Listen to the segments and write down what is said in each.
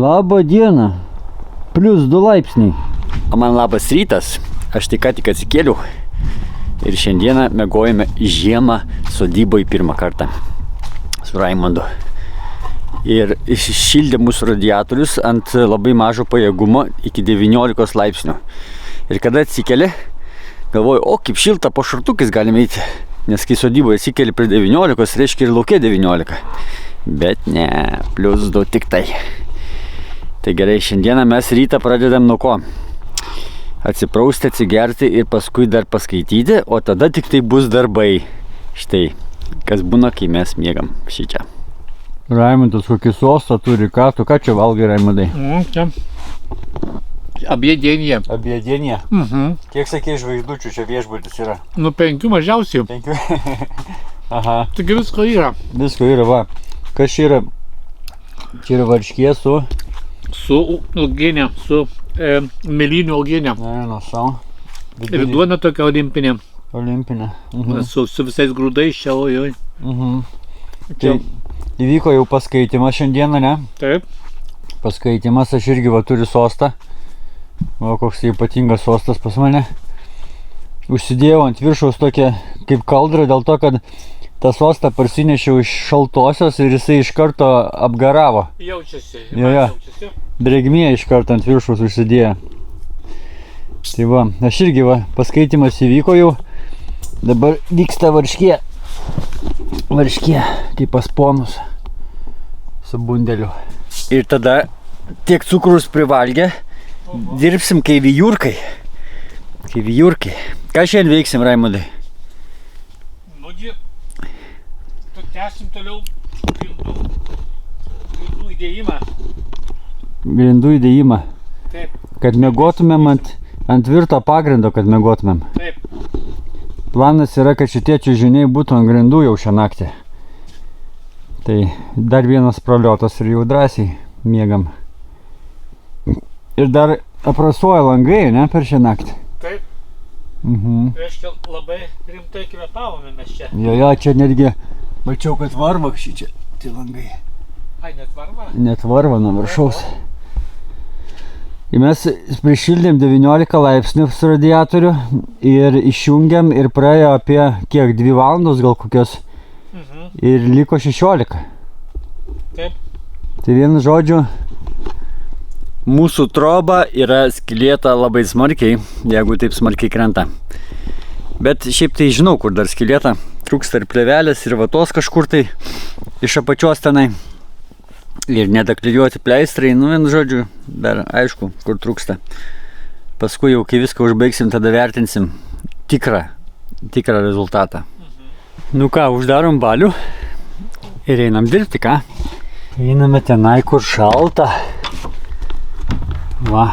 Labą dieną. +2 laipsniai. Man labas rytas. Aš tik atsikėliau. Ir šiandieną miegojame žiemą sodyboje pirmą kartą. Su Raimondu. Ir šildė mūsų radiatorius ant labai mažo pajėgumo iki 19 laipsnių. Ir kada atsikėlė, galvoju, kaip šilta, po šortukais galime eiti. Nes kai sodyboje atsikėlė prie 19, reiškia ir lauke 19. Bet ne, +2 tik tai. Tai gerai, šiandieną mes rytą pradedam nuo ko? Atsiprausti, atsigerti ir paskui dar paskaityti, o tada tik tai bus darbai. Štai, kas būna, kai mes miegam šičia. Raimundas kokį sostą turi, ką čia valgai, Raimundai? Čia abiedienė. Abiedienė? Kiek sakei žvaigždučių čia viešbutis yra? 5 mažiausiai. 5? Aha. Taigi visko yra. Visko yra, va. Kas čia yra? Čia yra varškė su... Su uogienė, su mėlynių uogienė. Nu, savo. Ir duona tokia olimpinė. Olimpinė. Su visais grūdais čia, ojoj. Tai įvyko jau paskaitimas šiandieną, ne? Taip. Paskaitimas, aš irgi va turiu sostą. Va, koks ypatingas sostas pas mane. Užsidėjau ant viršaus tokią kaip kaldrą, dėl to, kad tą sostą parsinešiau iš šaltosios ir jisai iš karto apgaravo. Jaučiasi. Jaučiasi. Drėgmė iš karto ant viršaus užsidėjo. Tai va, aš irgi va, paskaitimas įvyko jau. Dabar vyksta varškė. Varškė, kaip pas ponus. Su bundeliu. Ir tada tiek cukrus privalgė. Dirbsim kai vijurkai. Kai vijurkai. Ką šiandien veiksim, Raimundai? Nugi, tęsim toliau grindų įdėjimą. Grindų įdėjimą. Taip. Kad miegotumėm ant tvirto pagrindo, kad miegotumėm. Taip. Planas yra, kad šitie čiužiniai būtų ant grindų jau šią naktį. Tai dar vienas praliotas ir jau drąsiai miegam. Ir dar aprasuoja langai, ne, per šią naktį? Taip. Reiškia, labai rimtai kvėpavome mes čia. Jo, čia netgi mačiau, kad varva šičia, tie langai. Ai, net varva? Net varva nuo viršaus. Ir mes prišildėm 19 laipsnių su radiatoriu ir išjungiam ir praėjo apie kiek, 2 valandos gal kokios. Ir liko 16. Taip. Tai vienu žodžiu, mūsų troba yra skylėta labai smarkiai, jeigu taip smarkiai krenta. Bet šiaip tai žinau, kur dar skylėta. Trūksta ir plėvelės, ir vatos kažkur tai iš apačios tenai. Ir nedaklijuoti pleistrai, vienu žodžiu, dar aišku, kur trūksta. Paskui jau, kai viską užbaigsim, tada vertinsim tikrą rezultatą. Nu ką, uždarom balių ir einam dirbti, ką? Einame tenai, kur šalta. Va,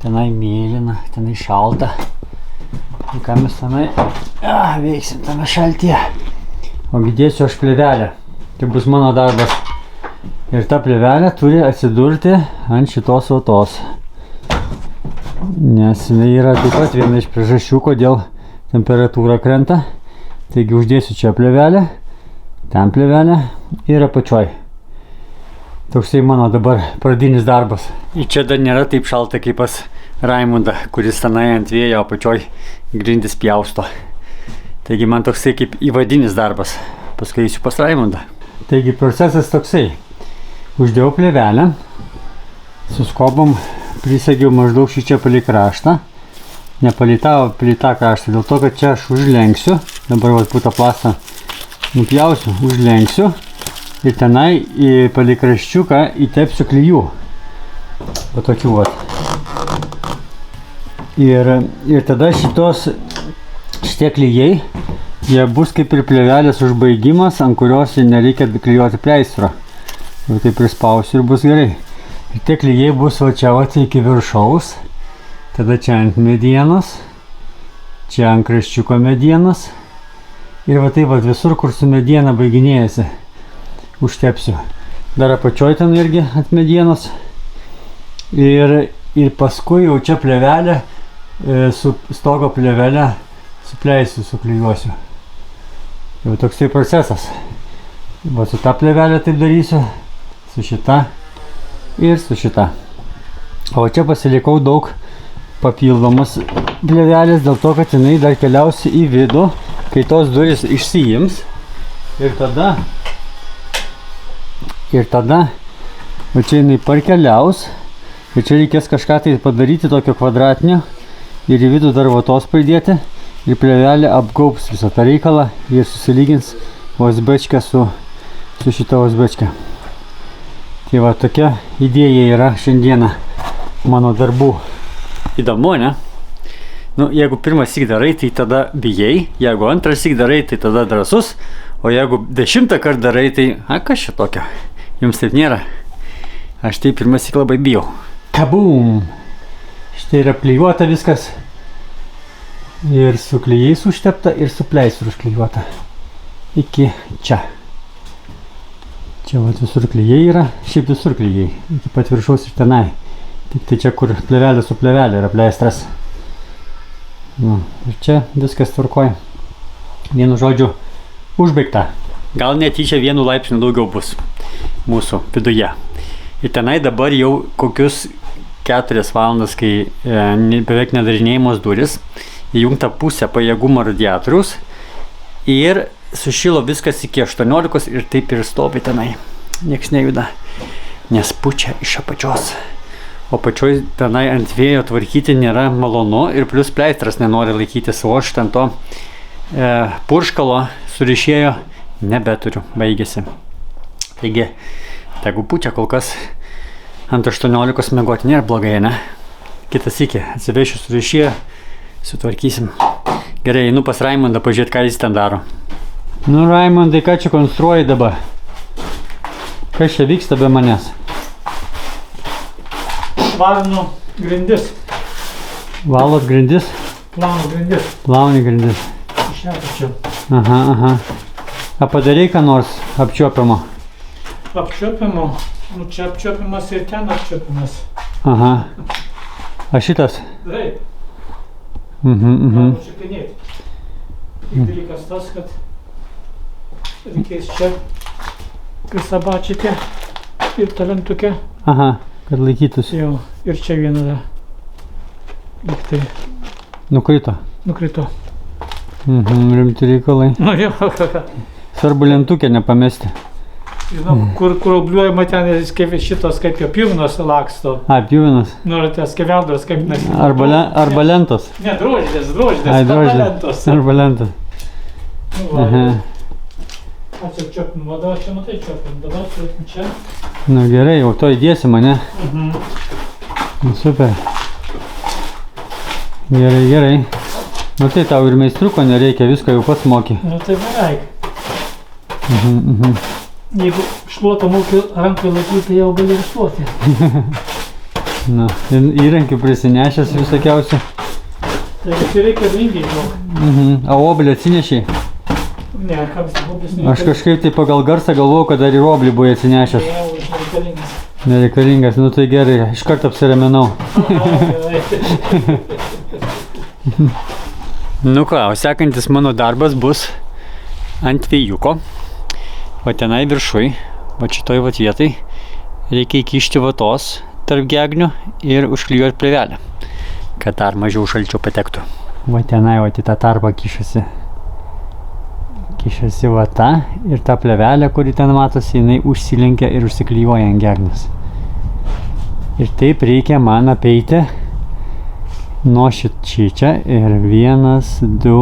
tenai mėlyna, tenai šalta. Ir ką mes tenai veiksim tame šaltyje. Ogi dėsiu aš plėvelę. Tai bus mano darbas. Ir ta plėvelė turi atsidurti ant šitos vatos. Nes jinai yra taip pat viena iš priežasčių, kodėl temperatūra krenta. Taigi uždėsiu čia plėvelę, ten plėvelę ir apačioj. Toksai mano dabar pradinis darbas. Ir čia dar nėra taip šalta kaip pas Raimundą, kuris tenai ant vėjo apačioj grindis pjausto. Taigi man toksai kaip įvadinis darbas. Paskui eisiu pas Raimundą. Taigi procesas toksai. Uždėjau plėvelę, su skobom prisegiau maždaug šičia palei kraštą. Nepalei tą kraštą, dėl to, kad čia aš užlenksiu. Dabar putą plastą nupjausiu, užlenksiu. Ir tenai palei kraščiuką įtepsiu klijų. O tokių vat. Ir tada šitie klijai, jie bus kaip ir plėvelės užbaigimas, ant kurios nereikia klijuoti pleistro. Ir tai prispausiu ir bus gerai. Ir tie klijai bus va čia iki viršaus. Tada čia ant medienos. Čia ant kraščiuko medienos. Ir va taip visur, kur su mediena baiginėjasi, užtepsiu. Dar apačioj ten irgi ant medienos. Ir paskui jau čia plėvelę, su stogo plėvelę supleisiu, suklijuosiu. Jau toks tai procesas. Va su ta plėvelė taip darysiu. Su šita ir su šita. O čia pasilikau daug papildomas plėvelės dėl to, kad jinai dar keliausi į vidų, kai tos durys išsiims. Ir tada va čia jinai parkeliaus. Ir čia reikės kažką tai padaryti tokio kvadratinio ir į vidų dar vatos pridėti. Ir plėvelė apgaubs visą tą reikalą ir susilygins USB-čką su šita USB-čka. Tai va tokia idėja yra šiandieną mano darbų. Įdomu, ne? Nu, jeigu pirmas syk darai, tai tada bijai. Jeigu antras syk darai, tai tada drąsus. O jeigu 10 kartą darai, tai kas čia tokio? Jums taip nėra? Aš tai pirmas syk labai bijau. Kabum! Štai yra klijuota viskas. Ir su klijais užtepta, ir su pleistru užklijuota. Iki čia. Čia vat visur klijai yra. Šiaip visur klijai. Iki pat viršaus ir tenai. Tik tai čia, kur plėvelė su plėvelė yra pleistras. Nu, ir čia viskas tvarkoj. Vienu žodžiu, užbaigta. Gal netyčia 1 laipsniu daugiau bus mūsų viduje. Ir tenai dabar jau kokius 4 valandas, kai beveik nedarinėjamos duris, įjungta pusę pajėgumo radiatoriaus ir sušilo viskas iki 18 ir taip ir stovi tenai. Nieks nejuda, nes pučia iš apačios. O pačioj tenai ant vėjo tvarkyti nėra malonu ir plus pleistras nenori laikytis, o aš ten to purškalo surišėjo nebeturiu, baigėsi. Taigi, tegu pučia kol kas ant 18 miegoti nėra blogai, ne? Kitas iki, atsivešiu surišėjo, sutvarkysim. Gerai, einu pas Raimondą pažiūrėti, ką jis ten daro. Nu, Raimondai, ką čia konstruoji dabar? Kas čia vyksta be manęs? Valinu grindis. Valot grindis? Plaunu grindis. Plauni grindis. Iš ją tačiau. Aha. A padarei ką nors apčiuopiamo? Apčiuopiamo? Nu, čia apčiuopimas ir ten apčiuopimas. Aha. A šitas? Taip. Galima čiupinėti. Tik dalykas tas, kad reikės čia prisabačyti ir talentuke. Aha, kad laikytųsi. Jau, ir čia viena liktai. Nukrito? Nukrito. Rimti reikalai. Nu jau. Svarbu lentukę nepamesti. Žinau, kur obliuojama ten šitos kaip jo pjuvinos laksto. A, pjuvinos. Norite skeveldros kaip mes. Arba lentos. Ne, droždės. Ai, droždės. Arba lentos. Nu, va. Ačiū čiopim, o dabar čia matai čiopim. Dabar turėtum čia. Nu gerai, jau to įdėsi mane. Nu, super. Gerai. Nu tai tau ir meistriuko nereikia, viską jau pats moki. Nu tai beveik. Jeigu šluotą moki rankai laikyti, tai jau gali ir šluoti. Na, įrankių prisinešęs visokiausių. Tai reikia ringiai daug. A oblį atsinešiai? Ne, kam oblis nereikalingas. Aš kažkaip tai pagal garsą galvojau, kad dar ir oblį buvai atsinešęs. Ne, oblis nereikalingas. Nereikalingas, nu tai gerai, iš karto apsireminau. Nu ką, o sekantis mano darbas bus ant vėjuko. Va tenai viršui, va šitoj va vietai, reikia įkišti vatos tarp gegnių ir užklijuoti plėvelę, kad dar mažiau šalčio patektų. Va tenai, va į tą tarpą kišasi vata ir ta plėvelė, kuri ten matosi, jinai užsilenkia ir užsiklijuoja ant gegnius. Ir taip reikia man apeiti nuo šičia ir 1, 2,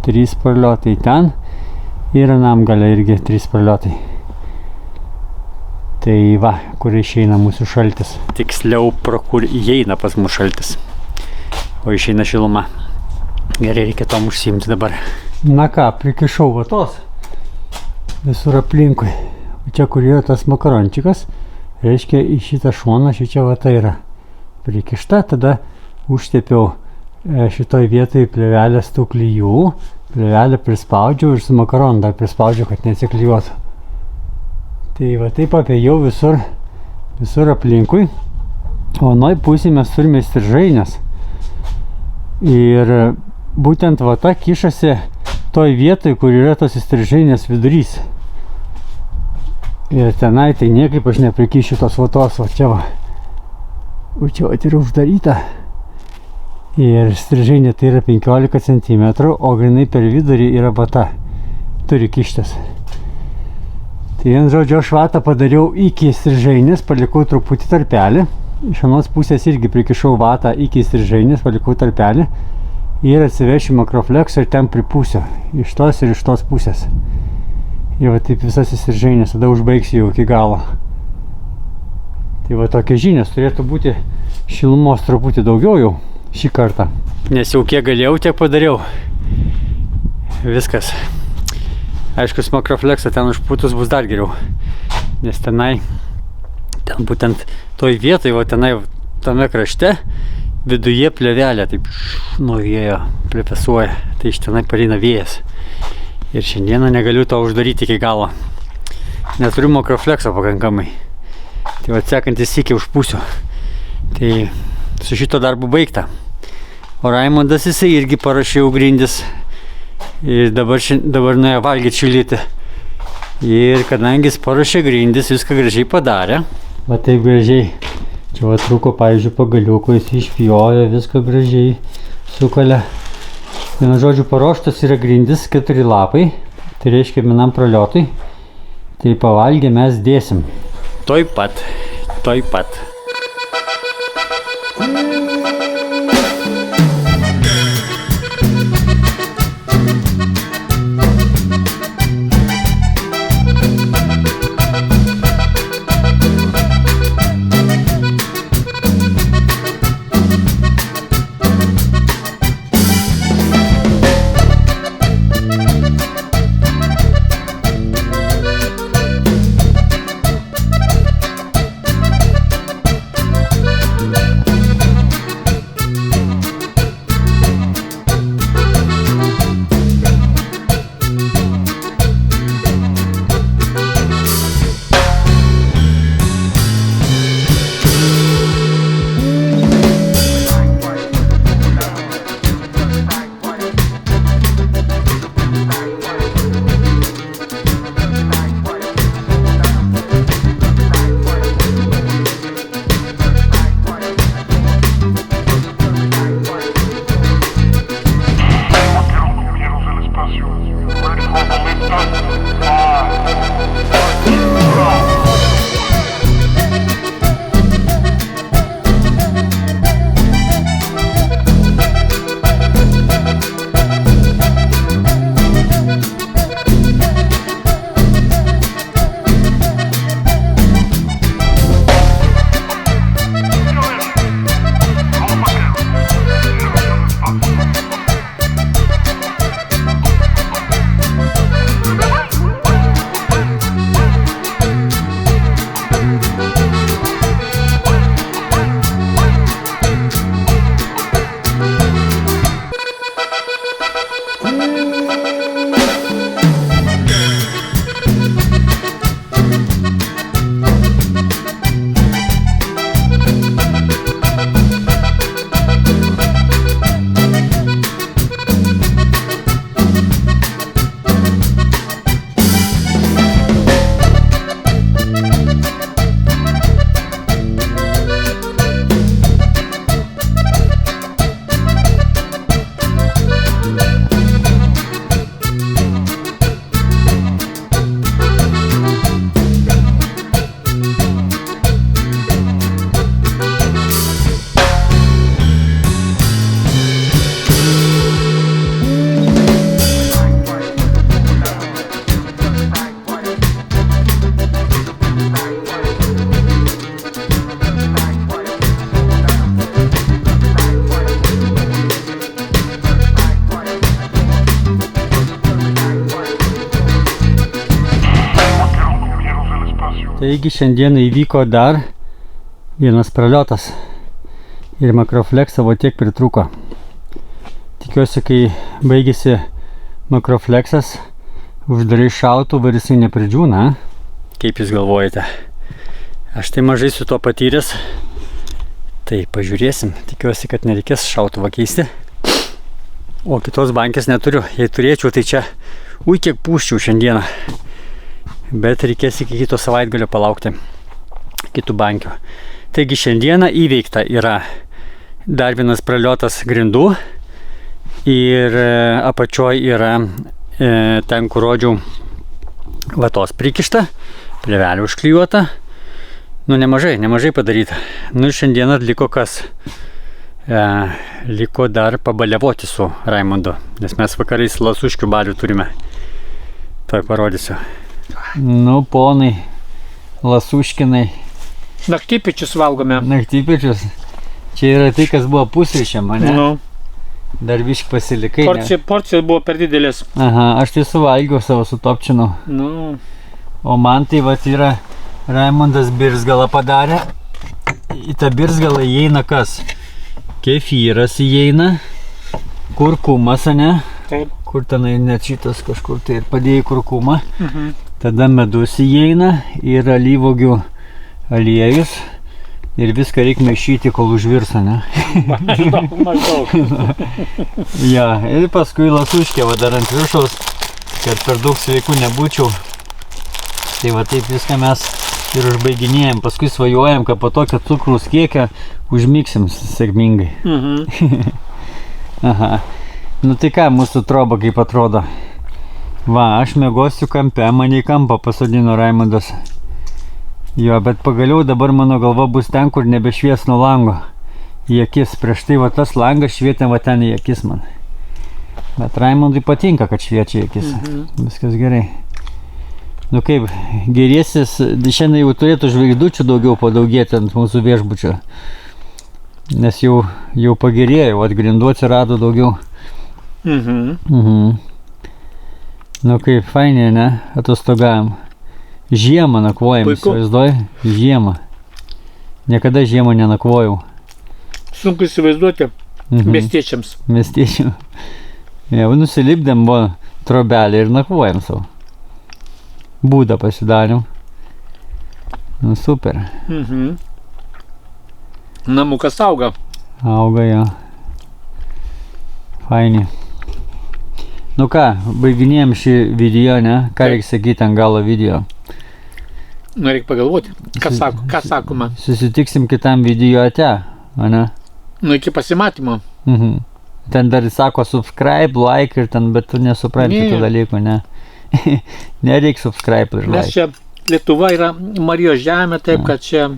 3 parliotai ten. Ir anam gale irgi 3 parliotai. Tai va, kur išeina mūsų šaltis. Tiksliau, pro kur įeina pas mūsų šaltis. O išeina šiluma. Gerai, reikia tom užsiimti dabar. Na ką, prikišau vatos visur aplinkui. Čia, kur yra tas makarončikas, reiškia, į šitą šoną šičia vata yra prikišta. Tada užtepiau šitoj vietoj plėvelės tų klijų. Plėvelę prispaudžiau ir su makaronu dar prispaudžiau, kad neatsiklijuotų. Tai va taip apėjau visur aplinkui. O anoj pusėj mes turime įstrižainės. Ir būtent vata kišasi toj vietoj, kur yra tos įstrižainės vidurys. Ir tenai tai niekaip aš neprikišiu tos vatos, o čia va. O čia va yra uždaryta. Ir strižainė tai yra 15 cm, o grinai per vidurį yra vata. Turi kištis. Tai vien žodžiu, aš vatą padariau iki strižainės, palikau truputį tarpelį. Iš anos pusės irgi prikišau vatą iki strižainės, palikau tarpelį. Ir atsivešiu makrofleksą ir ten pripūsiu. Iš tos ir iš tos pusės. Ir va taip visas strižainės, tada užbaigsiu jau iki galo. Tai va tokia žinios, turėtų būti šilumos truputį daugiau jau šį kartą. Nes jau kiek galėjau, tiek padariau. Viskas. Aišku, makrofleksą ten užpūtus bus dar geriau. Nes tenai, ten būtent toj vietoj, va tenai, tame krašte, viduje plėvelė, taip nuo vėjo plėpesuoja. Tai iš tenai pareina vėjas. Ir šiandieną negaliu to uždaryti iki galo. Neturiu makroflekso pakankamai. Tai va sekantis sykį užpūsiu. Tai su šito darbu baigta. O Raimondas jisai irgi parašė grindis. Ir dabar nuėjo valgyti šilyti. Ir kadangi jis parašė grindis, viską gražiai padarė. Va taip gražiai. Čia va trūko, pavyzdžiui, pagaliuko, jis išpjojo, viską gražiai sukalė. Vienu žodžiu, paruoštas yra grindis, 4 lapai. Tai reiškia vienam praliotui. Tai pavalgę mes dėsim. Toj pat. Taigi šiandien įvyko dar vienas praliotas ir makrofleksavo tiek pritruko. Tikiuosi, kai baigėsi makrofleksas, uždarai šautuvą ir jisai nepridžiūna. Kaip jūs galvojate? Aš tai mažai su to patyręs. Tai pažiūrėsim. Tikiuosi, kad nereikės šautuvą keisti. O kitos bankės neturiu. Jei turėčiau, tai čia kiek pūščiau šiandieną. bet reikės iki kito savaitgalio palaukti kitų bankių. Taigi šiandieną įveikta yra dar vienas praliotas grindų ir apačioj yra ten, kur rodžiau, vatos prikišta, plėvelė užklijuota. Nu, nemažai padaryta. Nu, šiandieną liko kas? Liko dar pabaliavoti su Raimondu, nes mes vakarais lasuškių balių turime. Tuoj parodysiu. Nu, ponai, lasuškinai. Naktypečius valgome. Naktypečius. Čia yra tai, kas buvo pusryčiam, ane? Nu. Dar biškį pasilikai. Porcija buvo per didelės. Aha, aš tai suvalgiau savo sutopčinau. Nu. O man tai vat yra Raimondas birzgalą padarė. Į tą birzgalą įeina kas? Kefyras įeina, kurkumas, ane? Taip. Kur tenai net šitas kažkur tai ir padėjai kurkumą. Tada medus įeina ir alyvuogių aliejus. Ir viską reikia maišyti, kol užvirs, ane? Maždaug. Ja, ir paskui lasuškė va dar ant viršaus, kad per daug sveikų nebūčiau. Tai va taip viską mes ir užbaiginėjom. Paskui svajojam, kad po tokio cukraus kiekio užmiksim sėkmingai. Aha. Nu tai ką, mūsų troba kaip atrodo. Va, aš miegosiu kampe, mane į kampą pasodino Raimondas. Jo, bet pagaliau dabar mano galva bus ten, kur nebešvies nuo lango į akis. Prieš tai va tas langas švietė va ten į akis man. Bet Raimondui patinka, kad šviečia į akis. Viskas gerai. Nu kaip, gerėsis, šiandien jau turėtų žvaigždučių daugiau padaugėti ant mūsų viešbučio. Nes jau pagerėjo, atgrindų atsirado daugiau. Nu kaip, fainė, ne? Atostogavom. Žiemą nakvojam, įsivaizduoji? Žiemą. Niekada žiemą nenakvojau. Sunku įsivaizduoti miestiečiams. Miestiečiam. Jau nusilipdėm buvo trobelį ir nakvojam savo. Būdą pasidarėm. Nu super. Namukas auga. Auga, jo. Fainį. Nu ką, baiginėjom šį video, ne? Ką reikia sakyti ant galo video? Nu, reikia pagalvoti. Ką sakoma? Susitiksim kitam video ate, ane? Nu, iki pasimatymo. Ten dar sako subscribe, like ir ten, bet tu nesupranti tų dalykų, ne? Nereik subscribe ir like. Nes čia Lietuva yra Marijos žemė, taip kad čia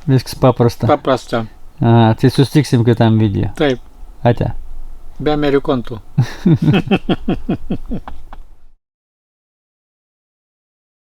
viskas paprasta. Aha, tai susitiksim kitam video. Taip. Ate. Be amerikontų.